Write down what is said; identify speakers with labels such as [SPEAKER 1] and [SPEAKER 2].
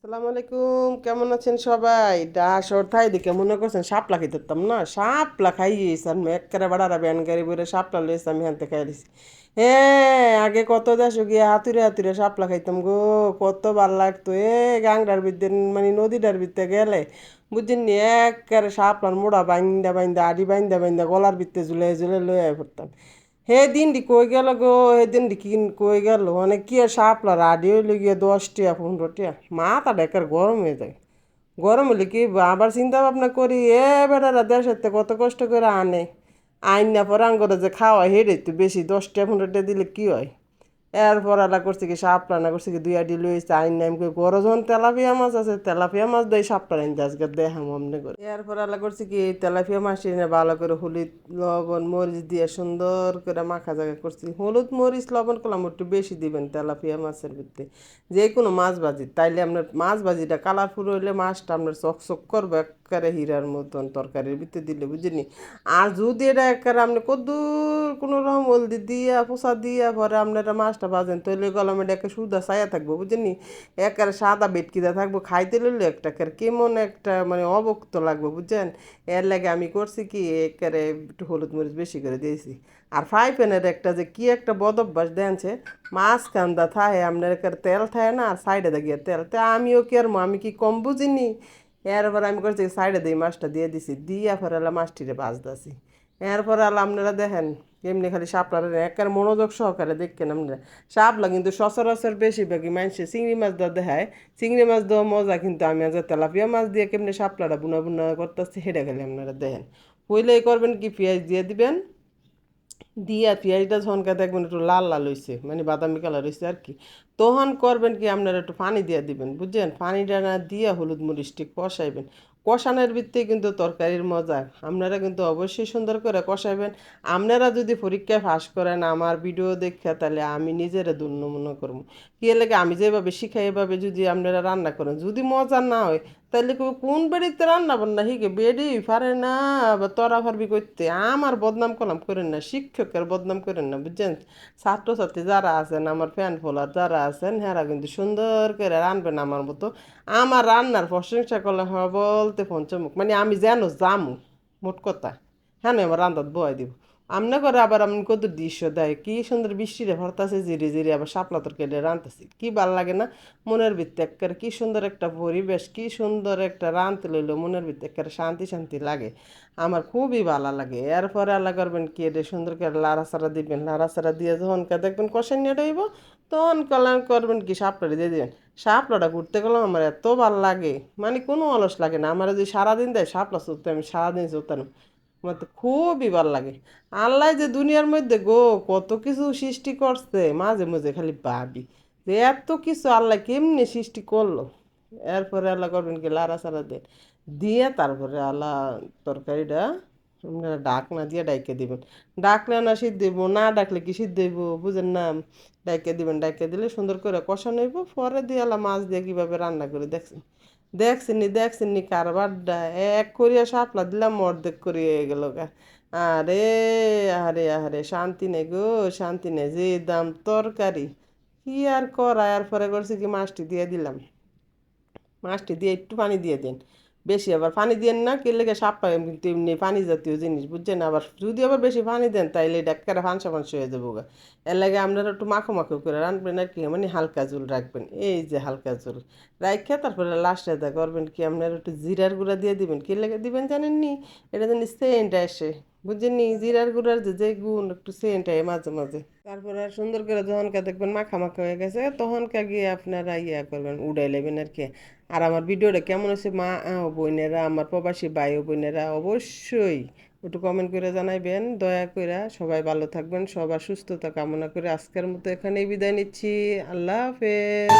[SPEAKER 1] আসসালামু আলাইকুম, কেমন আছেন সবাই? ডাস থাই দেখে মনে করছেন শাপলা খাইতাম না, শাপলা খাইয়েছি আর একেবারে বাড়ারা ব্যান গাড়ি বলে শাপলা লইছে আমি হাতে খাইছি। হ্যাঁ, আগে কত দেশ গিয়ে হাতুরে হাতুরে শাপলা খাইতাম গো, কত ভাল লাগতো। গাংডার ভিতরে মানে নদীটার ভিতরে গেলে বুঝছেন নি, একেবারে শাপলার মোড়া বাইন্দা বাইন্দা আড়ি বাইন্দা বাইন্দা গলার ভিতরে ঝুলে ঝুলে লইয়া পড়তাম। হে দিনটি কই গেল গো, হে দিনটি কি কই গেল, অনেক কি আর শাপলা রাডি হইলে গিয়ে 10 টিয়া 15 টিয়া, মাথা ডেকার গরম হয়ে যায়। গরম হলে কি আবার চিন্তা ভাবনা করি, বেটারা দেশের থেকে কত কষ্ট করে আনে, আইন না পর আঙ্গরে যে খাওয়া হেরে তো বেশি, 10 টিয়া 15 টিয়া দিলে কি হয়। এরপর আলা করছে কি সাপ রান্না করছে কি 2 আইডি লইছে আইন নাম করে বড় যখন তেলাপিয়া মাছ আছে, তেলাপিয়া মাছ দেয় সাপ রাইন আজকে দেখাম আমনে করে। এরপর আলা করছে কি তেলাপিয়া মাছ এনে ভালো করে হলুদ লবণ মরিচ দিয়ে সুন্দর করে মাখা জায়গা করছি। হলুদ মরিচ লবণ করলাম একটু বেশি দিবেন তেলাপিয়া মাছের ভিতরে, যে কোনো মাছ ভাজি, তাইলে আপনার মাছ ভাজিটা কালারফুল হইলে মাছটা আপনার চকচক করবে একেবারে হীরার মতন তরকারির ভিতরে দিলে, বুঝিনি। আর যদি এটা একেবারে আপনি কদ্দুর কোনো রকম হলদি দিয়া পোষা দিয়া পরে আপনারা মাছটা ভাজেন, তৈলে গলাম এটা একটা সুদা ছায়া থাকবো, বুঝিনি। একেবারে সাদা বেটকিদা থাকবো, খাইতে লইলে একটা কেমন একটা মানে অবক্ত লাগবে, বুঝছেন। এর লাগে আমি করছি কি একেবারে একটু হলুদ মরিচ বেশি করে দিয়েছি। আর ফ্রাই প্যানের একটা যে কি একটা বদ অভ্যাস দেনছে, মাছ কান্দা থায় আপনার একেবারে তেল থায় না, আর সাইডে দেখিয়ে তেল, তা আমিও কি আর আমি কি কম বুঝিনি। এরপর আমি করছি সাইডে দিয়ে মাছটা দিয়ে দিছি, দিয়া পরে আলা মাছটিরে ভাজতেছি। এরপরে আলা আপনারা দেখেন এমনি খালি শাপলার একের মনোযোগ সহকারে দেখেন আপনারা। শাপলা কিন্তু সচরাচর বেশিরভাগই মানুষে চিংড়ি মাছ দেওয়া দেখায়, চিংড়ি মাছ দেওয়া মজা, কিন্তু আমি আজ তেলাপিয়া মাছ দিয়ে কেমনি শাপলাটা বুনা বুনা করতেছি সেটা খালি আপনারা দেখেন। হইলেই করবেন কি পেঁয়াজ দিয়ে দিবেন, দিয়া পেঁয়াজটা ঝনকা দেখবেন একটু লাল লাল হয়েছে মানে বাদামি কালার হয়েছে আর কি, তখন করবেন কি আপনারা একটু পানি দিয়ে দিবেন, বুঝছেন। পানিটা না দিয়ে হলুদ মরিচটি কষাইবেন, কষানোর ভিত্তিতে কিন্তু তরকারির মজা। আপনারা কিন্তু অবশ্যই সুন্দর করে কষাইবেন। আপনারা যদি পরীক্ষায় পাস করেন আমার ভিডিও দেখে, তাহলে আমি নিজেরা ধন্য মনে করবো। কি লাগে আমি যেভাবে শিখাই এভাবে যদি আপনারা রান্না করেন, যদি মজা না হয় তাহলে কোন বাড়িতে রান্না বান্না হিগে বেডি পারে না বা তরা পারবি করতে, আমার বদনাম কলাম করেন না, শিক্ষকের বদনাম করেন না, বুঝছেন। ছাত্রছাত্রী যারা আছেন আমার ফ্যান ফলোয়ার যারা আছেন, হ্যাঁ কিন্তু সুন্দর করে রানবেন আমার মতো। আমার রান্নার প্রশংসা করলে হয় বলতে পঞ্চমুখ, মানে আমি যেন জামু, মোট কথা। হ্যাঁ আমার রান্নাত বয় দিব। আমনে করে আবার আমি কত দৃশ্য দেয়, কি সুন্দর বৃষ্টিরে ভরতাছে জিরি জিরি, আবার শাপলা তরকারি রানতেছি, কি ভাল লাগে না। মনের ভিতরে একেবারে কি সুন্দর একটা পরিবেশ, কি সুন্দর একটা রানতে লইলো, মনের ভিতরে একেবারে শান্তি শান্তি লাগে, আমার খুবই ভালো লাগে। এরপরে আল্লাহ করবেন কি এটা সুন্দর করে লাড়াচাড়া দিবেন, লাড়াচাড়া দিয়ে যখন দেখবেন কষাই নিয়ে রইব, তখন কল্যাণ করবেন কি শাপলাটা দিয়ে দিবেন। শাপলাটা ঘুরতে গেলাম আমার এত ভাল লাগে, মানে কোনো অলস লাগে না। আমার যদি সারাদিন দেয় শাপলা চলতে আমি সারাদিন চলতাম, আমার তো খুবই ভাল লাগে। আল্লাহ যে দুনিয়ার মধ্যে গো কত কিছু সৃষ্টি করছে, মাঝে মাঝে খালি ভাবি যে এত কিছু আল্লাহ কেমনি সৃষ্টি করলো। এরপরে আল্লাহ করবেন কি লাড়াচাড়া দেন, দিয়ে তারপরে আল্লাহ তরকারিটা আপনারা ডাক না দিয়ে ডাইকে দিবেন। ডাকলে না সিদ্ধ দেব, না ডাকলে কি সিদ্ধ দেব, বুঝেন না। ডাইকে দিবেন, ডাইকে দিলে সুন্দর করে কষানো হইব, পরে দিয়ে আল্লাহ মাছ দিয়ে কীভাবে রান্না করে দেখছেন। দেখছেন নি কারবারটা, এক করিয়া শাপলা দিলাম অর্ধেক করিয়া গেল গা। আরে আরে আরে শান্তি নেই গো, শান্তি নেই, যে দাম তরকারি, কি আর করা। আর পরে করছি কি মাছটি দিয়ে দিলাম, মাছটি দিয়ে একটু পানি দিয়ে দেন, বেশি আবার পানি দেন না, কে লেগে সাপ পায় কিন্তু এমনি পানি জাতীয় জিনিস, বুঝছেন। আবার যদি আবার বেশি পানি দেন তাইলে এটা একেবারে ফাঁসা ফাঁসা হয়ে যাবো গা। এর লাগে আপনারা একটু মাখো মাখো করে রাখবেন আর কি, মানে হালকা ঝোল রাখবেন, এই যে হালকা ঝোল রাখে তারপরে লাস্টে দা করবেন কি আপনারা একটু জিরার গুঁড়া দিয়ে দিবেন, কে লেগে দিবেন জানেন নি, এটা জানি সেন্ট আসে, বুঝছেন নি। জিরার গুঁড়ার যে গুণ একটু সেন্ট হয় মাঝে মাঝে। তারপরে আর সুন্দর করে যখনকার দেখবেন মাখা মাখা হয়ে গেছে, তখনকার গিয়ে আপনারা ইয়া করবেন, উড়াই নেবেন আর কি। আর আমার ভিডিওটা কেমন হচ্ছে মা ও বোনেরা, আমার প্রবাসী ভাই ও বোনেরা, অবশ্যই একটু কমেন্ট করে জানাইবেন দয়া করে। সবাই ভালো থাকবেন, সবার সুস্থতা কামনা করে আজকের মতো এখানেই বিদায় নিচ্ছি। আল্লাহ হাফেজ।